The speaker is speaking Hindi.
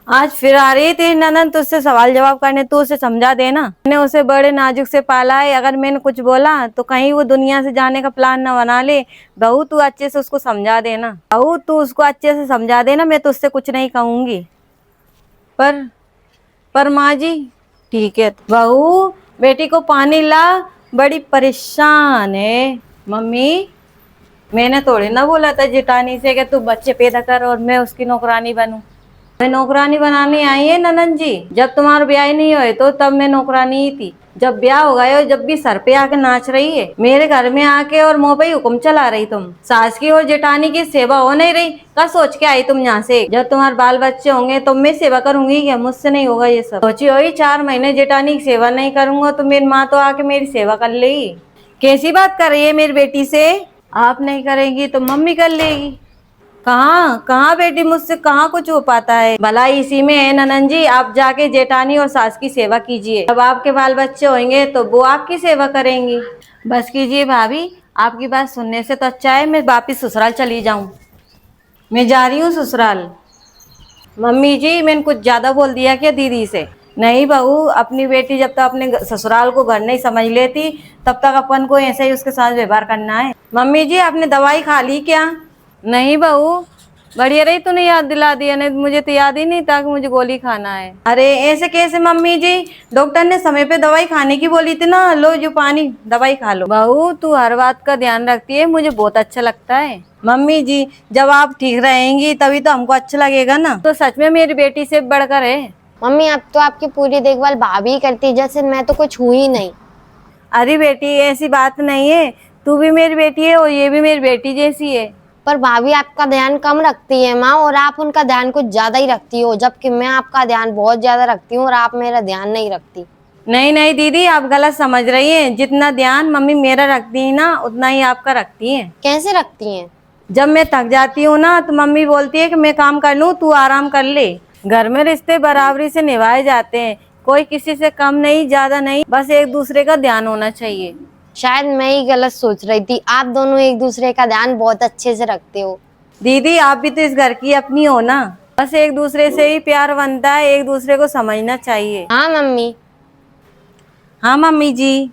आज फिर आ रही थी ननद तुझसे सवाल जवाब करने, तू उसे समझा देना। मैंने उसे बड़े नाजुक से पाला है, अगर मैंने कुछ बोला तो कहीं वो दुनिया से जाने का प्लान न बना ले। बहू तू अच्छे से उसको समझा देना, बहू तू उसको अच्छे से समझा देना, मैं तुझसे कुछ नहीं कहूंगी। पर पर माँ जी। ठीक है बहू, बेटी को पानी ला, बड़ी परेशान है। मम्मी, मैंने थोड़ी ना बोला था जेठानी से कि तू बच्चे पैदा कर और मैं उसकी नौकरानी बनूं। मैं नौकरानी बनाने आई है ननद जी। जब तुम्हारा ब्याह ही नहीं हुए तो तब मैं नौकरानी ही थी। जब ब्याह हो गया, जब भी सर पे आके नाच रही है मेरे घर में आके, और मुंह पे ही हुक्म चला रही। तुम सास की और जेठानी की सेवा हो नहीं रही। क्या सोच के आई तुम यहाँ से? जब तुम्हारे बाल बच्चे होंगे तो मैं सेवा करूंगी क्या? मुझसे नहीं होगा ये सब। सोची हो 4 महीने जेठानी की सेवा नहीं करूंगा तो मेरी माँ तो आके मेरी सेवा कर लेगी। कैसी बात कर रही है मेरी बेटी से? आप नहीं करेंगी तो मम्मी कर लेगी। कहाँ कहाँ बेटी, मुझसे कहाँ कुछ हो पाता है। भलाई इसी में है ननन जी। आप जाके जेठानी और सास की सेवा कीजिए, जब आपके बाल बच्चे होंगे तो वो आपकी सेवा करेंगी। बस कीजिए भाभी, आपकी बात सुनने से तो अच्छा है मैं वापिस ससुराल चली जाऊं। मैं जा रही हूँ ससुराल। मम्मी जी, मैंने कुछ ज्यादा बोल दिया क्या दीदी से? नहीं बहू, अपनी बेटी जब तक अपने ससुराल को घर नहीं समझ लेती तब तक अपन को ऐसे ही उसके साथ व्यवहार करना है। मम्मी जी, आपने दवाई खा ली क्या? नहीं बहू, बढ़िया रही तूने याद दिला दिया, नहीं तो मुझे तो याद ही नहीं था कि मुझे गोली खाना है। अरे ऐसे कैसे मम्मी जी, डॉक्टर ने समय पे दवाई खाने की बोली थी ना। लो जो पानी, दवाई खा लो। बहू तू हर बात का ध्यान रखती है, मुझे बहुत अच्छा लगता है। मम्मी जी, जब आप ठीक रहेंगी तभी तो हमको अच्छा लगेगा ना। तो सच में मेरी बेटी से बढ़कर है। मम्मी अब तो आपकी पूरी देखभाल भाभी ही करती है, जैसे मैं तो कुछ हुई ही नहीं। अरे बेटी ऐसी बात नहीं है, तू भी मेरी बेटी है और ये भी मेरी बेटी जैसी है। पर भाभी आपका ध्यान कम रखती है माँ, और आप उनका ध्यान कुछ ज्यादा ही रखती हो, जबकि मैं आपका ध्यान बहुत ज्यादा रखती हूँ और आप मेरा ध्यान नहीं रखती। नहीं नहीं दीदी, आप गलत समझ रही हैं। जितना ध्यान मम्मी मेरा रखती है ना, उतना ही आपका रखती हैं। कैसे रखती हैं? जब मैं थक जाती हूँ ना तो मम्मी बोलती है कि मैं काम कर लूँ, तू आराम कर ले। घर में रिश्ते बराबरी से निभाए जाते हैं, कोई किसी से कम नहीं ज्यादा नहीं, बस एक दूसरे का ध्यान होना चाहिए। शायद मैं ही गलत सोच रही थी, आप दोनों एक दूसरे का ध्यान बहुत अच्छे से रखते हो। दीदी आप भी तो इस घर की अपनी हो ना, बस एक दूसरे से ही प्यार बनता है, एक दूसरे को समझना चाहिए। हाँ मम्मी। हाँ मम्मी जी।